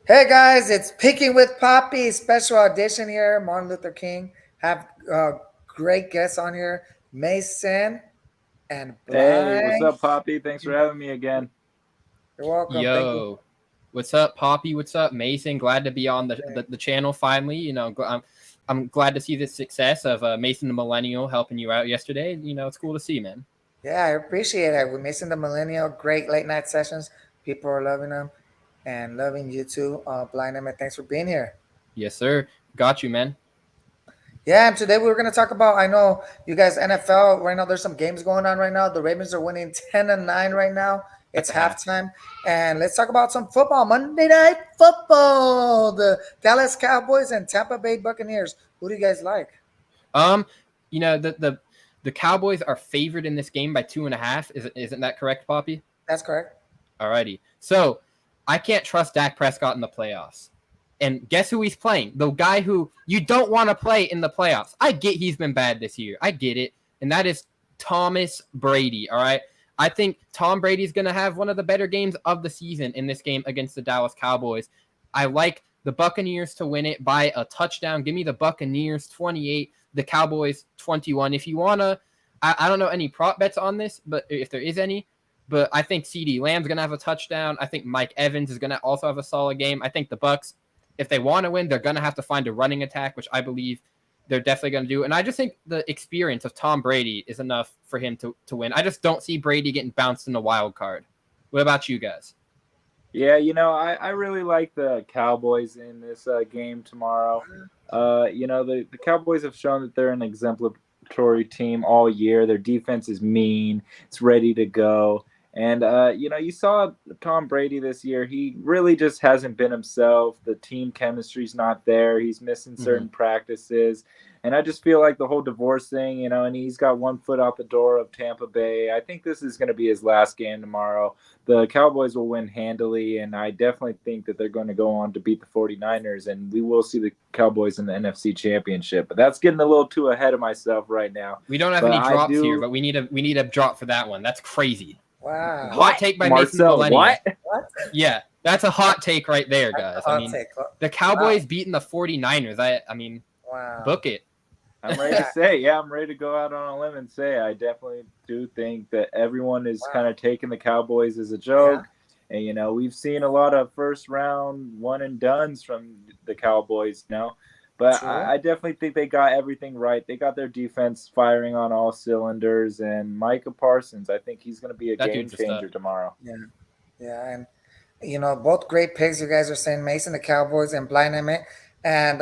Hey guys, it's Picking with Papi special audition here. Martin Luther King have great guests on here, Mason and Hey, what's Blind. up, Poppy? Thanks for having me again. You're welcome. Thank you. Yo, what's up, Poppy? What's up, Mason? Glad to be on the channel finally. I'm glad to see the success of Mason the Millennial helping you out yesterday. It's cool to see, man. Yeah, I appreciate it. We're missing the millennial. Great late night sessions. People are loving them and loving you too. Blind Emmit, thanks for being here. Yes, sir. Got you, man. Yeah, and today we were going to talk about. I know you guys NFL right now. There's some games going on right now. The Ravens are winning 10-9 right now. At It's the half. halftime, and let's talk about some football. Monday Night Football. The Dallas Cowboys and Tampa Bay Buccaneers. Who do you guys like? Um, the Cowboys are favored in this game by 2.5. Isn't that correct, Poppy? That's correct. Alrighty. So I can't trust Dak Prescott in the playoffs. And guess who he's playing? The guy who you don't want to play in the playoffs. I get he's been bad this year. I get it. And that is Thomas Brady. All right. I think Tom Brady's going to have one of the better games of the season in this game against the Dallas Cowboys. I like the Buccaneers to win it by a touchdown. Give me the Buccaneers 28, the Cowboys 21. If you want to, I don't know any prop bets on this, but if there is any, but I think CeeDee Lamb's going to have a touchdown. I think Mike Evans is going to also have a solid game. I think the Bucs, if they want to win, they're going to have to find a running attack, which I believe they're definitely going to do. And I just think the experience of Tom Brady is enough for him to win. I just don't see Brady getting bounced in the wild card. What about you guys? Yeah, I really like the Cowboys in this game tomorrow. The Cowboys have shown that they're an exemplary team all year. Their defense is mean, it's ready to go. And, you saw Tom Brady this year. He really just hasn't been himself. The team chemistry's not there. He's missing certain practices. And I just feel like the whole divorce thing, and he's got one foot out the door of Tampa Bay. I think this is going to be his last game tomorrow. The Cowboys will win handily, and I definitely think that they're going to go on to beat the 49ers, and we will see the Cowboys in the NFC Championship. But that's getting a little too ahead of myself right now. We don't have any drops here, but we need a drop for that one. That's crazy. Wow. Hot take by Mason Millennial. What? Yeah, that's a hot take right there, guys. The Cowboys beating the 49ers. I mean, wow. Book it. I'm ready to say, I'm ready to go out on a limb and say I definitely do think that everyone is kind of taking the Cowboys as a joke. Yeah. And, we've seen a lot of first round one and dones from the Cowboys, But I definitely think they got everything right. They got their defense firing on all cylinders. And Micah Parsons, I think he's going to be a game changer tomorrow. Yeah. And, both great picks. You guys are saying Mason, the Cowboys, and Blind Emmit. And,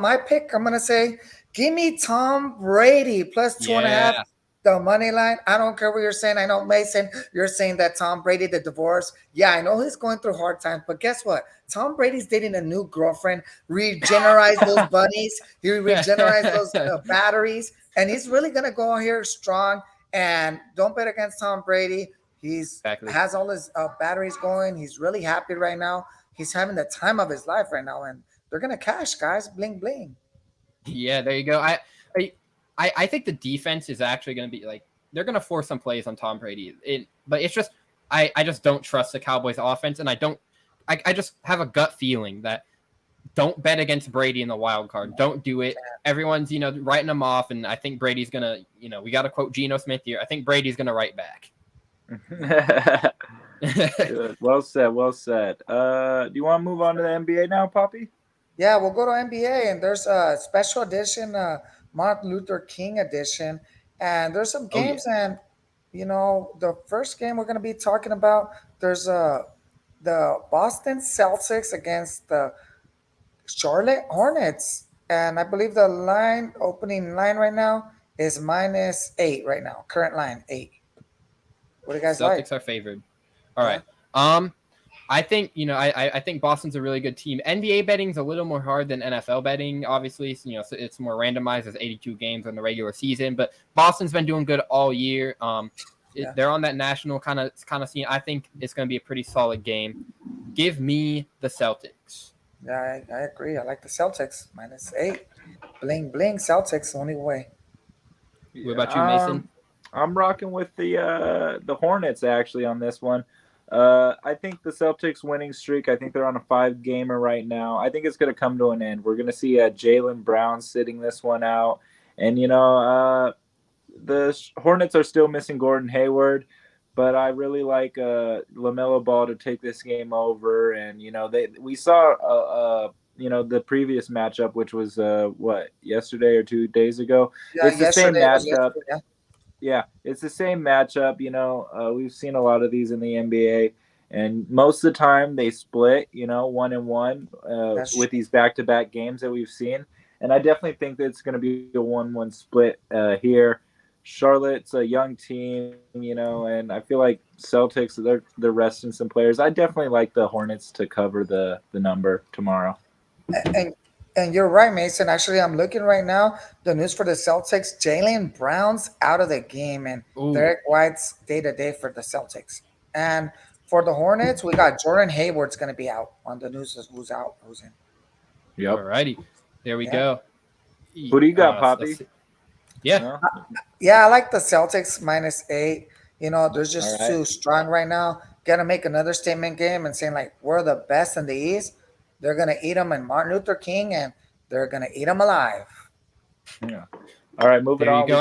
my pick, I'm going to say, give me Tom Brady plus 2.5. The money line. I don't care what you're saying. I know, Mason, you're saying that Tom Brady, the divorce. Yeah, I know he's going through hard times, but guess what? Tom Brady's dating a new girlfriend, regenerize those bunnies, he regenerates those batteries, and he's really going to go here strong. And don't bet against Tom Brady. He's has all his batteries going. He's really happy right now. He's having the time of his life right now, and they're going to cash, guys. Bling, bling. Yeah, there you go. I think the defense is actually going to be they're going to force some plays on Tom Brady. But it's just I just don't trust the Cowboys offense, and I just have a gut feeling that don't bet against Brady in the wild card. Don't do it. Everyone's writing him off, and I think Brady's going to we got to quote Geno Smith here. I think Brady's going to write back. Good. Well said. Do you want to move on to the NBA now, Poppy? Yeah, we'll go to NBA, and there's a special edition, Martin Luther King edition, and there's some games. And the first game we're going to be talking about, there's the Boston Celtics against the Charlotte Hornets, and I believe the opening line right now is -8 right now. Current line 8. What do you guys like? Celtics are favored. All right. I think I think Boston's a really good team. NBA betting's a little more hard than NFL betting, obviously. So, so it's more randomized. There's 82 games in the regular season, but Boston's been doing good all year. They're on that national kind of scene. I think it's going to be a pretty solid game. Give me the Celtics. Yeah, I agree. I like the Celtics -8. Bling bling. Celtics only way. What about you, Mason? I'm rocking with the Hornets actually on this one. I think the Celtics winning streak, I think they're on a 5-gamer right now. I think it's going to come to an end. We're going to see Jaylen Brown sitting this one out. And, the Hornets are still missing Gordon Hayward, but I really like LaMelo Ball to take this game over. And, we saw, the previous matchup, which was, yesterday or 2 days ago. Yeah, It's the same matchup. Yeah. Yeah, it's the same matchup. We've seen a lot of these in the NBA, and most of the time they split, 1-1 with these back-to-back games that we've seen. And I definitely think that it's going to be a 1-1 split here. Charlotte's a young team, and I feel like Celtics, they're resting some players. I definitely like the Hornets to cover the number tomorrow. And you're right, Mason. Actually, I'm looking right now. The news for the Celtics: Jaylen Brown's out of the game, and Derek White's day-to-day for the Celtics. And for the Hornets, we got Jordan Hayward's going to be out on the news. Who's out? Who's in? Yep. Alrighty, there we go. Who do you got, Papi? Yeah. Yeah, I like the Celtics -8. They're just too strong right now. Got to make another statement game and saying, like, we're the best in the East. They're going to eat them in Martin Luther King, and they're going to eat them alive. Yeah. All right, moving on. Go.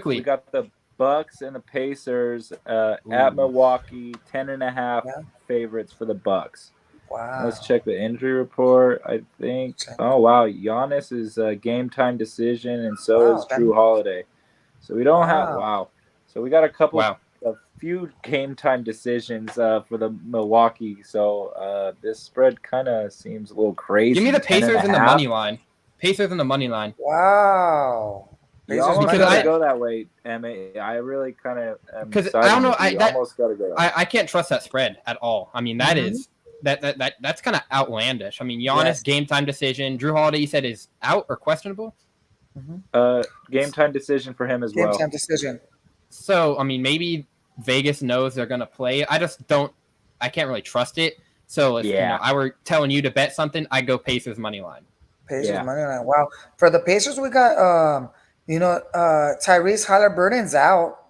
We got the Bucks and the Pacers at Milwaukee, 10.5 favorites for the Bucks. Wow. Let's check the injury report. I think. Oh wow, Giannis is a game time decision, and so is Drew Holiday. So we don't have. Wow. So we got a few game time decisions for the Milwaukee. So this spread kind of seems a little crazy. Give me the Pacers in the money line. Pacers in the money line. Wow. You almost gotta go that way, Emmett. I really kind of because I don't know. Almost gotta go. I can't trust that spread at all. I mean, that is. That's kind of outlandish. I mean, Giannis game time decision. Drew Holiday, you said, is out or questionable. Game time decision for him as well. Game time decision. So I mean, maybe Vegas knows they're gonna play. I just don't. I can't really trust it. So if I were telling you to bet something, I go Pacers money line. Pacers money line. Wow. For the Pacers, we got Tyrese Halliburton's out.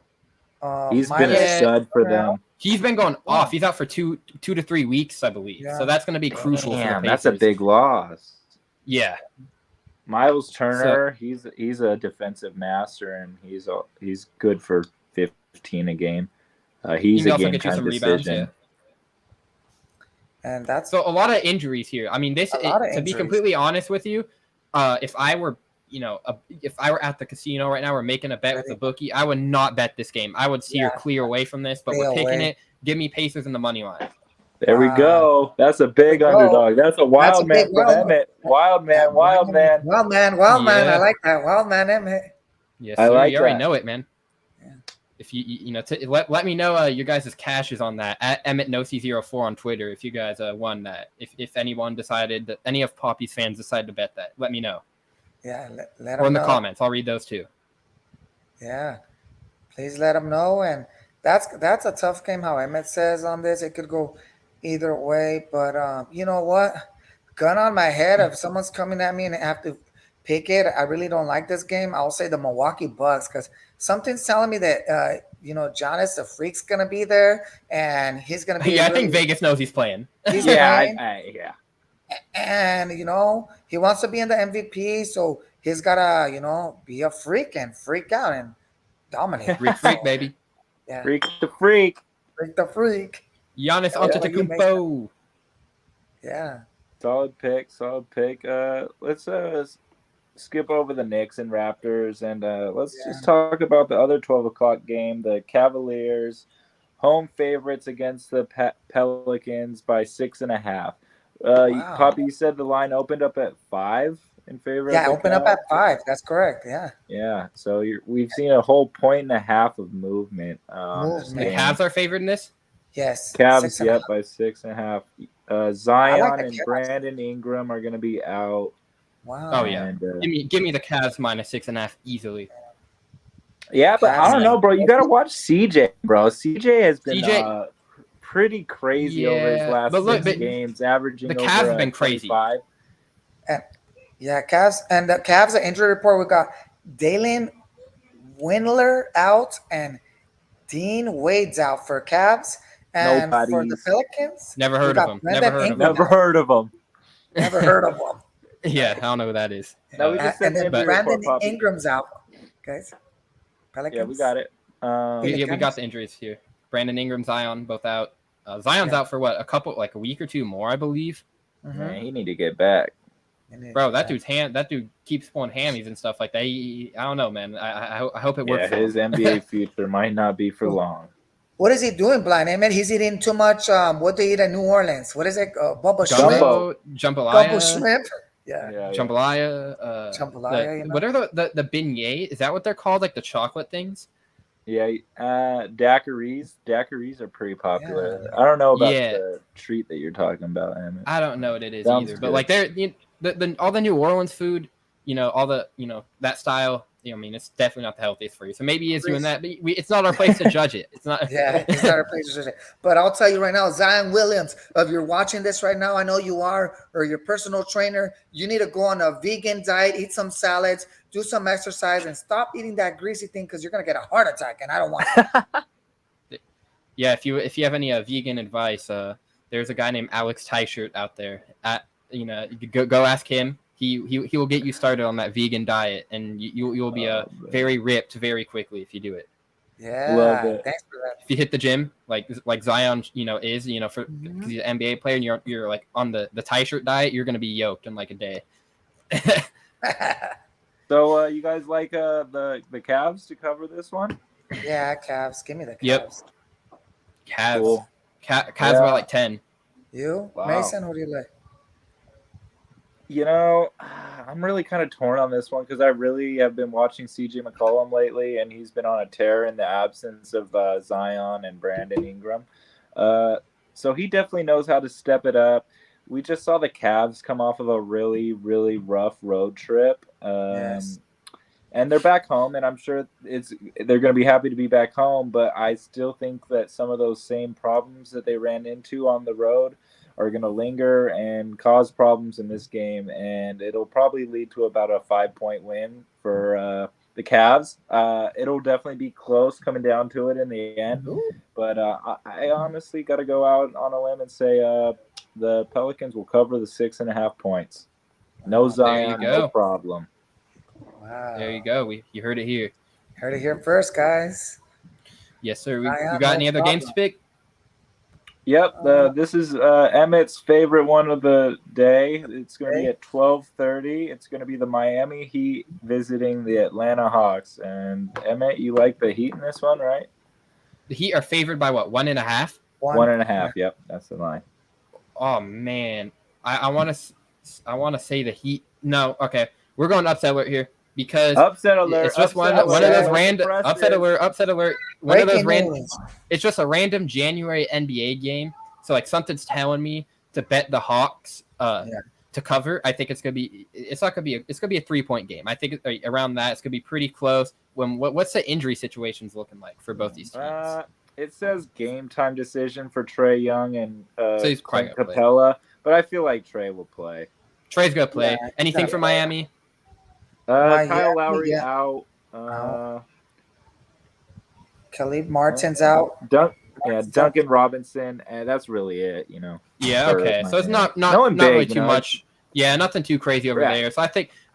He's been a stud for them. He's been going off. He's out for two to 3 weeks, I believe. Yeah. So that's going to be crucial. Damn, that's a big loss. Yeah. Miles Turner, he's a defensive master, and he's good for 15 a game. He's a game time decision. And that's so a lot of injuries here. I mean, to be completely honest with you, if I were if I were at the casino right now, we're making a bet with the bookie, I would not bet this game. I would steer clear away from this, but we're picking it. Give me Pacers in the money line. There we go. That's a big underdog. That's a wild man from Emmett. Wild man. I like that. Wild man, Emmett. Yes, I like. You already know it, man. Yeah. If let me know your guys' cash is on that at EmmettNoC04 on Twitter. If you guys won that, if anyone decided that any of Papi's fans decided to bet that, let me know. Yeah, or in the comments. I'll read those too. Yeah, please let them know. And that's a tough game. How Emmett says on this, it could go either way. But you know what? Gun on my head. If someone's coming at me and I have to pick it, I really don't like this game. I'll say the Milwaukee Bucks because something's telling me that Giannis the Freak's gonna be there and he's gonna be. Yeah, I think Vegas knows he's playing. He's playing. And he wants to be in the MVP, so he's gotta be a freak and freak out and dominate. Freak baby. Yeah. Freak the freak. Freak the freak. Giannis Antetokounmpo. Yeah. Solid pick. Let's skip over the Knicks and Raptors and let's just talk about the other 12 o'clock game. The Cavaliers, home favorites against the Pelicans by 6.5. Wow. Papi, you said the line opened up at 5 in favor. Yeah, opened up at 5. That's correct. Yeah. Yeah. So we've seen a whole 1.5 of movement. The Cavs are favored in this. Yes. Cavs, by 6.5. Zion and Brandon Ingram are going to be out. Wow. Oh yeah. And, give me the Cavs -6.5 easily. Yeah, but I don't know, bro. You got to watch CJ, bro. CJ has been pretty crazy over his last 6 games, averaging the over Cavs have been crazy. 25. Cavs and the Cavs injury report. We got Dalen Windler out and Dean Wade's out for Cavs, And for the Nobody's. Pelicans, Never we heard of got him. Brandon Never heard of him. Ingram. Never heard of them. Never heard of him. Yeah, I don't know who that is. No, we just And sent then injury Brandon report, Papi. Ingram's out, guys. Pelicans. Yeah, we got it. We got the injuries here. Brandon Ingram, Zion, both out. Zion's out for what? A week or two more, I believe. Man, he need to get back. Bro, that dude keeps pulling hammies and stuff like that. I don't know, man. I hope it works. Yeah, his NBA future might not be for long. What is he doing, Blind Emmit? He's eating too much. What they eat in New Orleans? What is it? Bubba Gumbo. shrimp. Jambalaya. Gumbo shrimp. Yeah. Jambalaya. Jambalaya. What are the beignets? Is that what they're called? Like the chocolate things? Yeah, daiquiris. Daiquiris are pretty popular. Yeah. I don't know about the treat that you're talking about, Emmit. I don't know what it is Sounds either. good. But like all the New Orleans food, all the that style. I mean, it's definitely not the healthiest for you. So maybe he's doing that, but it's not our place to judge it. It's not. Yeah, it's not our place to judge it. But I'll tell you right now, Zion Williams, if you're watching this right now, I know you are, or your personal trainer, you need to go on a vegan diet, eat some salads, do some exercise, and stop eating that greasy thing because you're gonna get a heart attack, and I don't want it. Yeah, if you have any vegan advice, there's a guy named Alex Tyshirt out there. You go ask him. He will get you started on that vegan diet, and you'll be very ripped very quickly if you do it. Yeah, love it. Thanks for that. If you hit the gym like Zion, is for because he's an NBA player, and you're like on the T-shirt diet, you're gonna be yoked in like a day. So you guys like the Cavs to cover this one? Yeah, Cavs. Give me the Cavs. Yep. Cavs. Cool. Cavs by like 10. You, Wow. Mason? Who do you like? I'm really kind of torn on this one because I really have been watching CJ McCollum lately, and he's been on a tear in the absence of Zion and Brandon Ingram. So he definitely knows how to step it up. We just saw the Cavs come off of a really, really rough road trip. Yes. And they're back home, and I'm sure they're going to be happy to be back home, but I still think that some of those same problems that they ran into on the road are going to linger and cause problems in this game, and it'll probably lead to about a 5-point win for the Cavs. It'll definitely be close coming down to it in the end, but I honestly got to go out on a limb and say the Pelicans will cover the 6.5 points. No Zion, no problem. Wow. There you go. You heard it here. Heard it here first, guys. Yes, sir. We got any other games to pick? Yep, this is Emmett's favorite one of the day. It's going to be at 12:30. It's going to be the Miami Heat visiting the Atlanta Hawks. And Emmett, you like the Heat in this one, right? The Heat are favored by what? 1.5? 1.5. Yep, that's the line. Oh man, I want to say the Heat. No, okay, we're going upset alert here because upset alert. It's just one of those random upset alert. One of those random. It's just a random January NBA game. So like something's telling me to bet the Hawks to cover. I think it's gonna be. It's not gonna be. It's gonna be a 3-point game. I think around that it's gonna be pretty close. What's the injury situations looking like for both these teams? It says game time decision for Trae Young and Clint Capella, but I feel like Trae will play. Trae's gonna play. Anything for Miami? Kyle Lowry out. Khalid Martin's out. Duncan Robinson, and that's really it. Yeah. Okay. So it's not really too much. Yeah, nothing too crazy over there. So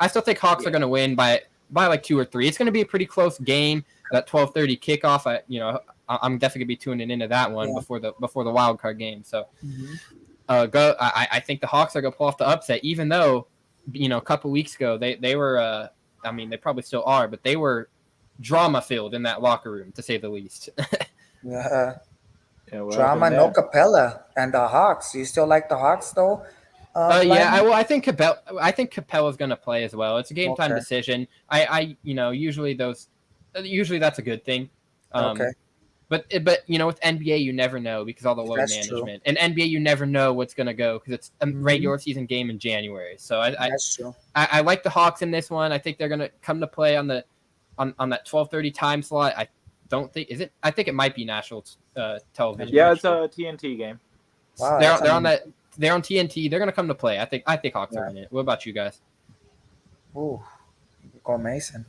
I still think Hawks are gonna win by like 2 or 3. It's gonna be a pretty close game. That 12:30 kickoff. I'm definitely gonna be tuning into that one before the wild card game. So, I think the Hawks are gonna pull off the upset, even though, a couple weeks ago they were. They probably still are, but they were drama filled in that locker room, to say the least. Drama, no Capella, and the Hawks. You still like the Hawks though? I think Capella's gonna play as well. It's a game time decision. Usually that's a good thing. Okay. But with NBA you never know because all the load management. And NBA you never know what's gonna go because it's a regular season game in January. So that's true. I like the Hawks in this one. I think they're gonna come to play on that 12:30 time slot. I don't think is it. I think it might be national television. Yeah, it's a TNT game. Wow, they're on that. They're on TNT. They're gonna come to play. I think Hawks are in it. What about you guys? Ooh, go Mason.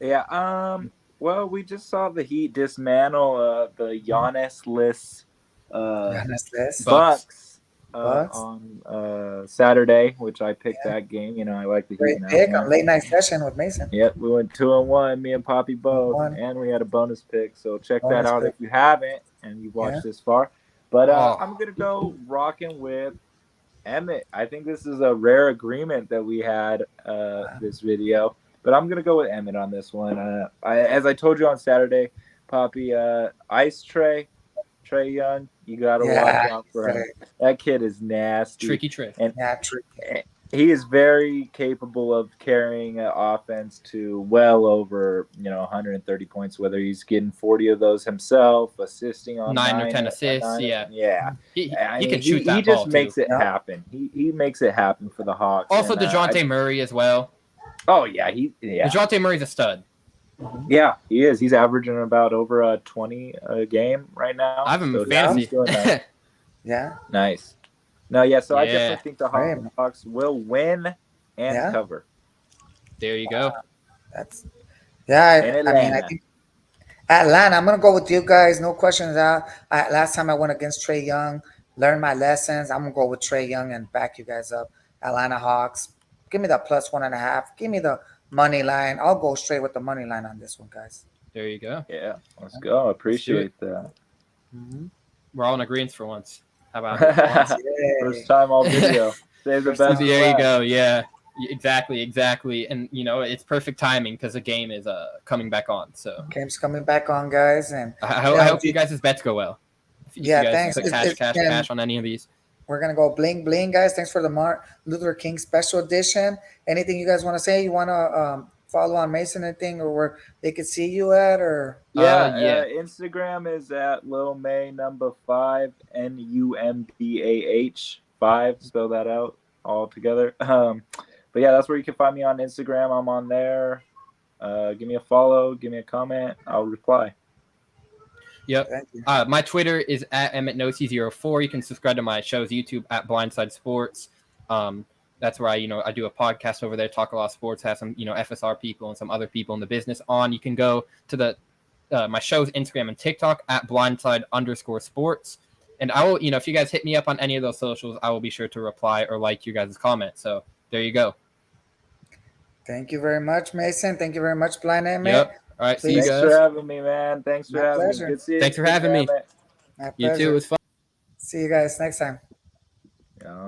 Yeah. Well, we just saw the Heat dismantle the Giannis-less Honest list. Bucks Bucks. on Saturday, which I picked that game. You know, I like the Heat Great now. pick on late night session with Mason. Yep, we went 2-1, me and Papi both, 2-1. and we had a bonus pick. So check Bonus that out pick. if you haven't and you've watched this far. But I'm gonna go rocking with Emmit. I think this is a rare agreement that we had this video, but I'm gonna go with Emmit on this one. As I told you on Saturday, Papi, Ice Trey Young, you gotta watch out for him. That kid is nasty, tricky, and tricky. He is very capable of carrying an offense to well over 130 points. Whether he's getting 40 of those himself, assisting on 9 or 10 assists, He can shoot that he ball just makes too. it happen. He makes it happen for the Hawks. Also, DeJounte Murray as well. Oh yeah, DeJounte Murray's a stud. Yeah, he is. He's averaging about over 20 a game right now. I have him in fantasy. Yeah. Nice. No, yeah. So I definitely think the Hawks will win and cover. There you go. That's I mean, I think Atlanta. I'm gonna go with you guys. No questions out. Last time I went against Trae Young, learned my lessons. I'm gonna go with Trae Young and back you guys up. Atlanta Hawks. Give me the +1.5. Give me the money line. I'll go straight with the money line on this one, guys. There you go. Yeah, let's go. Appreciate that. Mm-hmm. We're all in agreement for once. How about it? First time all video. Save the best. There you go. Yeah, exactly. And it's perfect timing because the game is coming back on. So game's coming back on, guys, and I hope you guys' bets go well. If you guys thanks. Cash on any of these. We're gonna go bling bling, guys. Thanks for the Martin Luther King special edition. Anything you guys want to say? You want to follow on Mason, anything, or where they could see you at, or Instagram is at Lil May number 5 NUMBAH 5. Spell that out all together. But yeah, that's where you can find me on Instagram. I'm on there. Give me a follow. Give me a comment. I'll reply. Yep. My Twitter is at EmmettNosi04. You can subscribe to my show's YouTube at Blindside Sports. That's where I do a podcast over there, talk a lot of sports, have some FSR people and some other people in the business on. You can go to the my show's Instagram and TikTok at blindside_sports. And I will, if you guys hit me up on any of those socials, I will be sure to reply or like you guys' comments. So there you go. Thank you very much, Mason. Thank you very much, Blind Emmett. Yep. All right. See you guys. Thanks for having me, man. Thanks for having me. Good seeing you. Thanks for having me. My you pleasure. too. It was fun. See you guys next time. Yeah.